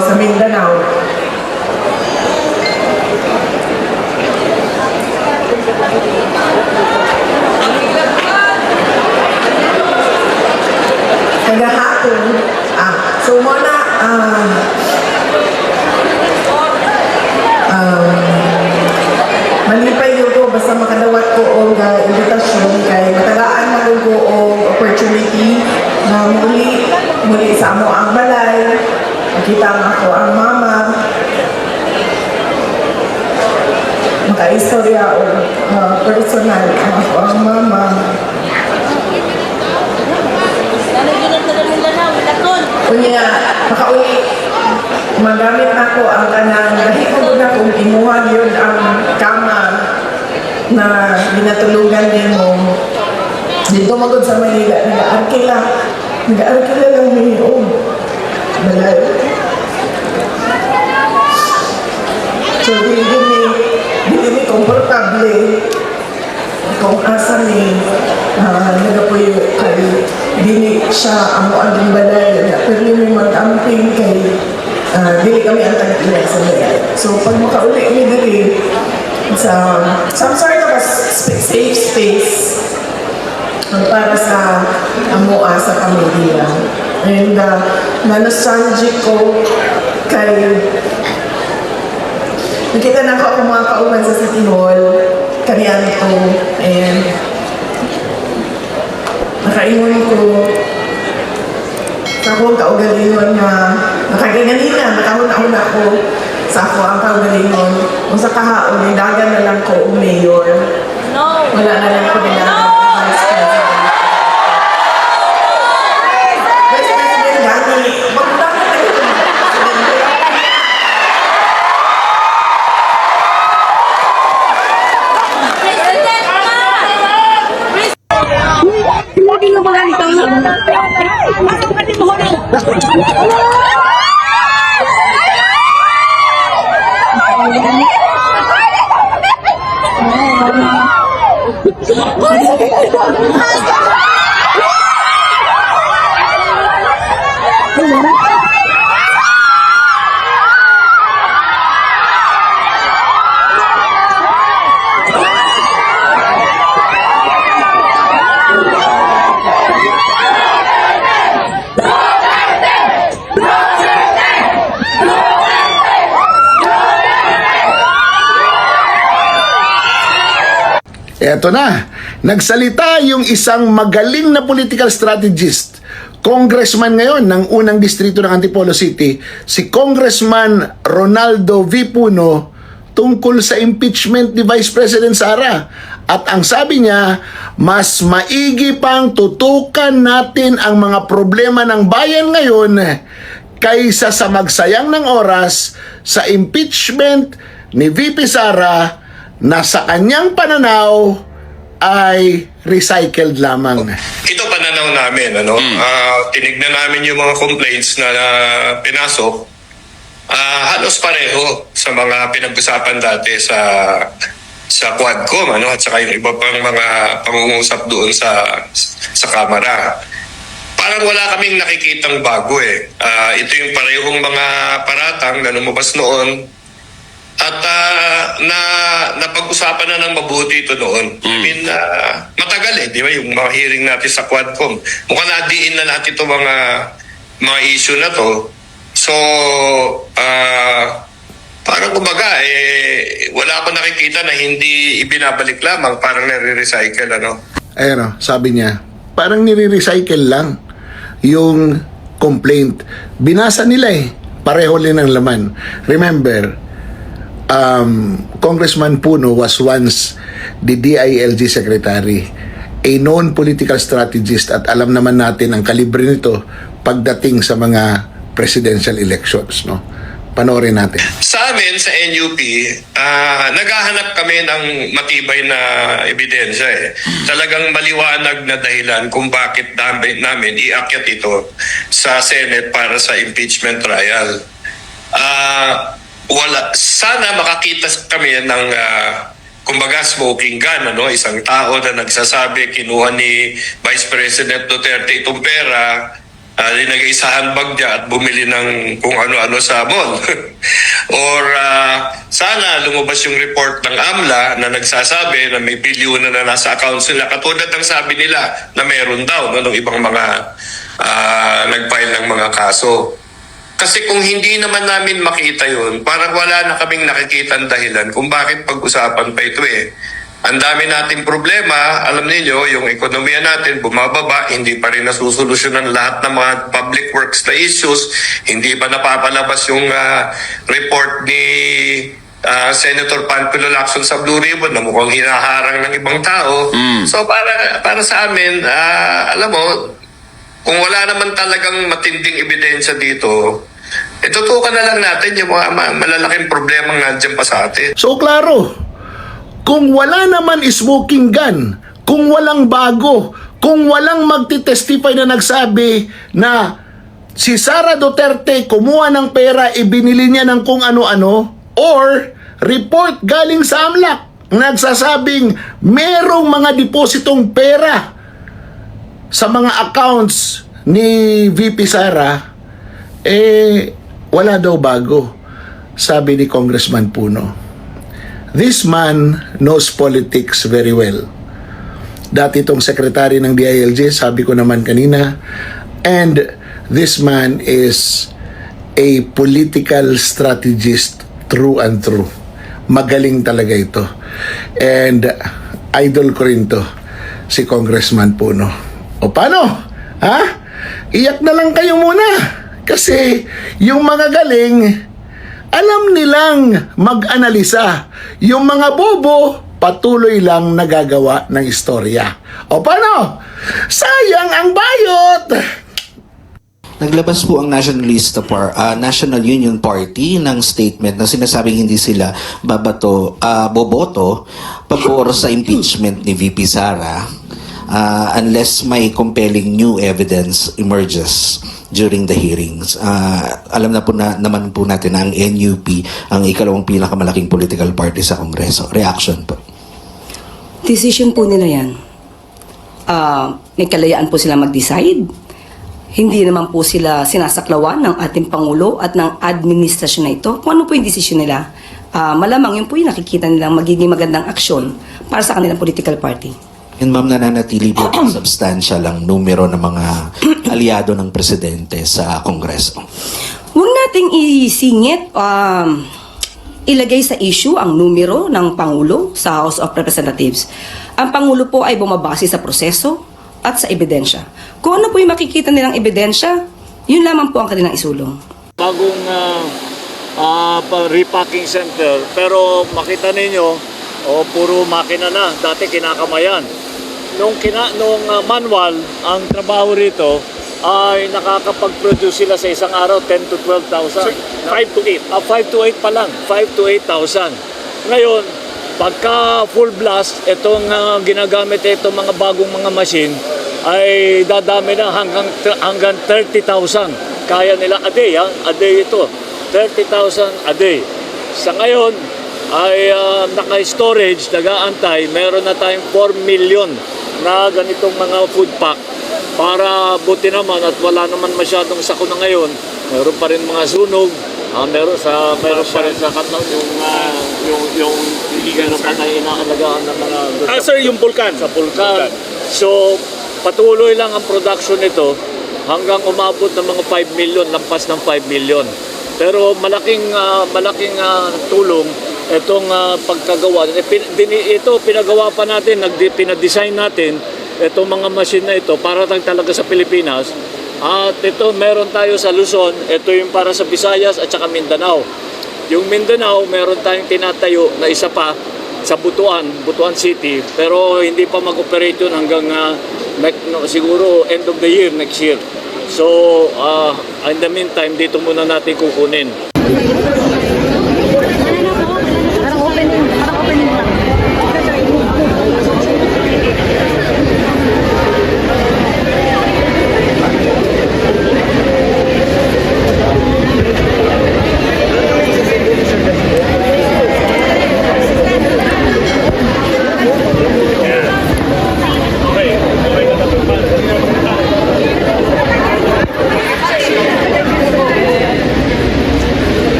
Sa Mindanao. Kagahapon, so muna, malipay yun ko, basta makadawat ko o invitasyon kay matagaan na ko o opportunity na muli sa amo ang balay, makita mo ako ang mama, makaistorya o personal ako ang mama. Kunya, makauli, magamit ako ang kanang nahikod na kung imuhan yun ang kama na ginatulugan din mo. Dito magod sa Manila, nag-arkila lang mayroon. Balay. So, hindi komportable kung asa ni nagapuyo kay dili siya amo ang balay pero may mag-amping kay dili kami ang tag-ilan sa balay. So pag makauli kami dili sa some sort of a safe space para sa amo sa pamilya. And na-nostalgic ko kay nakita na ako mga kauman sa City Hall kanianto and nakaingon ko sa akong kaugalingon na nakaganganina, nakahuna-huna ako sa ako ang kaugalingon kung sa kahaon, dagan na lang ko mayor. Wala na lang ko nilagan vice president. Vice president gani, magdagan na ito. Eto na, nagsalita yung isang magaling na political strategist, congressman ngayon ng unang distrito ng Antipolo City, si Congressman Ronaldo V. Puno, tungkol sa impeachment ni Vice President Sara. At ang sabi niya, mas maigi pang tutukan natin ang mga problema ng bayan ngayon kaysa sa magsayang ng oras sa impeachment ni VP Sara na sa kanyang pananaw ay recycled lamang. Ito pananaw namin, tinignan namin yung mga complaints na pinasok, halos pareho sa mga pinag-usapan dati sa Quadcom, at saka yung iba pang mga pangungusap doon sa Kamara. Parang wala kaming nakikitang bago ito yung parehong mga paratang na lumabas noon. At napag-usapan na ng mabuti ito noon. I mean, matagal di ba? Yung mga hearing natin sa Quadcom. Mukhang nadiin na natin itong mga issue na to. So, parang kumbaga, wala akong nakikita na hindi ibinabalik lamang, parang nare-recycle, Ayun, sabi niya, parang nire-recycle lang yung complaint. Binasa nila pareho din ang laman. Remember, Congressman Puno was once the DILG secretary, a known political strategist, at alam naman natin ang kalibre nito pagdating sa mga presidential elections, Panoorin natin. Sa amin, sa NUP, naghahanap kami ng matibay na ebidensya. Talagang maliwanag na dahilan kung bakit namin iakyat ito sa Senate para sa impeachment trial. Sana makakita kami ng kumbaga smoking gun, isang tao na nagsasabi kinuha ni Vice President Duterte itong pera linagay sa handbag niya at bumili ng kung ano-ano sa mall. Or sana lumabas yung report ng AMLA na nagsasabi na may bilyon na nasa accounts nila. Katulad ng sabi nila na meron daw ng ibang mga nag-file ng mga kaso. Kasi kung hindi naman namin makita yun, parang wala na kaming nakikitang dahilan kung bakit pag-usapan pa ito eh. Ang dami nating problema, alam niyo yung ekonomiya natin bumababa, hindi pa rin nasusolusyonan lahat ng mga public works na issues, hindi pa napapalabas yung report ni Senator Panfilo Lacson sa Blue Ribbon na mukhang hinaharang ng ibang tao. So para sa amin, alam mo, kung wala naman talagang matinding ebidensya dito, tutukan na lang natin yung mga malalaking problema nandiyan pa sa atin. So klaro, kung wala naman smoking gun, kung walang bago, kung walang magtitestify na nagsabi na si Sara Duterte kumuha ng pera, ibinili niya ng kung ano-ano, or report galing sa AMLAC nagsasabing merong mga depositong pera sa mga accounts ni VP Sara, wala daw bago, sabi ni Congressman Puno. This man knows politics very well. Dati itong secretary ng DILG, sabi ko naman kanina, and this man is a political strategist through and through. Magaling talaga ito. And idol ko rin to, si Congressman Puno. O paano? Ha? Iyak na lang kayo muna. Kasi yung mga galing, alam nilang mag-analisa. Yung mga bobo, patuloy lang nagagawa ng istorya. O paano? Sayang ang bayot! Naglabas po ang National Union Party ng statement na sinasabing hindi sila boboto pabor sa impeachment ni VP Sara unless may compelling new evidence emerges during the hearings. Alam na po naman po natin na ang NUP ang ikalawang pinakamalaking political party sa Kongreso. Reaction po. Decision po nila yan. May kalayaan po sila mag-decide. Hindi naman po sila sinasaklawan ng ating Pangulo at ng administrasyon na ito. Kung ano po yung decision nila, malamang yun po yung nakikita nilang magiging magandang aksyon para sa kanilang political party. And ma'am, nananatili po ang substantial ang numero ng mga aliado ng presidente sa Kongreso. Huwag nating isingit, ilagay sa issue ang numero ng Pangulo sa House of Representatives. Ang Pangulo po ay bumabase sa proseso at sa ebidensya. Kung ano po yung makikita nilang ebidensya, yun lamang po ang kanilang isulong. Bagong repacking center, pero makita ninyo, puro makina na, dati kinakamayan. Nung manual, ang trabaho rito ay nakakapag-produce sila sa isang araw 10 to 12,000. 5 to 8. 5 to 8 pa lang. 5 to 8,000. Ngayon, pagka full blast, itong ginagamit itong mga bagong mga machine ay dadami na hanggang 30,000. Kaya nila a day, a day ito. 30,000 a day. Sa ngayon, ay naka-storage, nag-aantay, meron na tayong 4 million na ganitong mga food pack para buti naman at wala naman masyadong sakuna ngayon. Meron pa rin mga sunog, meron pa rin sa Katlaw yung meron pa na inaalagaan ng mga sir, yung Vulcan. Sa Vulcan. So patuloy lang ang production nito hanggang umabot ng mga 5 million, lampas ng 5 million. Pero malaking tulong itong pagkagawa. Ito pinagawa pa natin, pinadesign natin itong mga machine na ito para talaga sa Pilipinas. At ito meron tayo sa Luzon, ito yung para sa Visayas at saka Mindanao. Yung Mindanao, meron tayong tinatayo na isa pa sa Butuan City, pero hindi pa mag-operate yun hanggang siguro end of the year, next year. So, in the meantime, dito muna natin kukunin.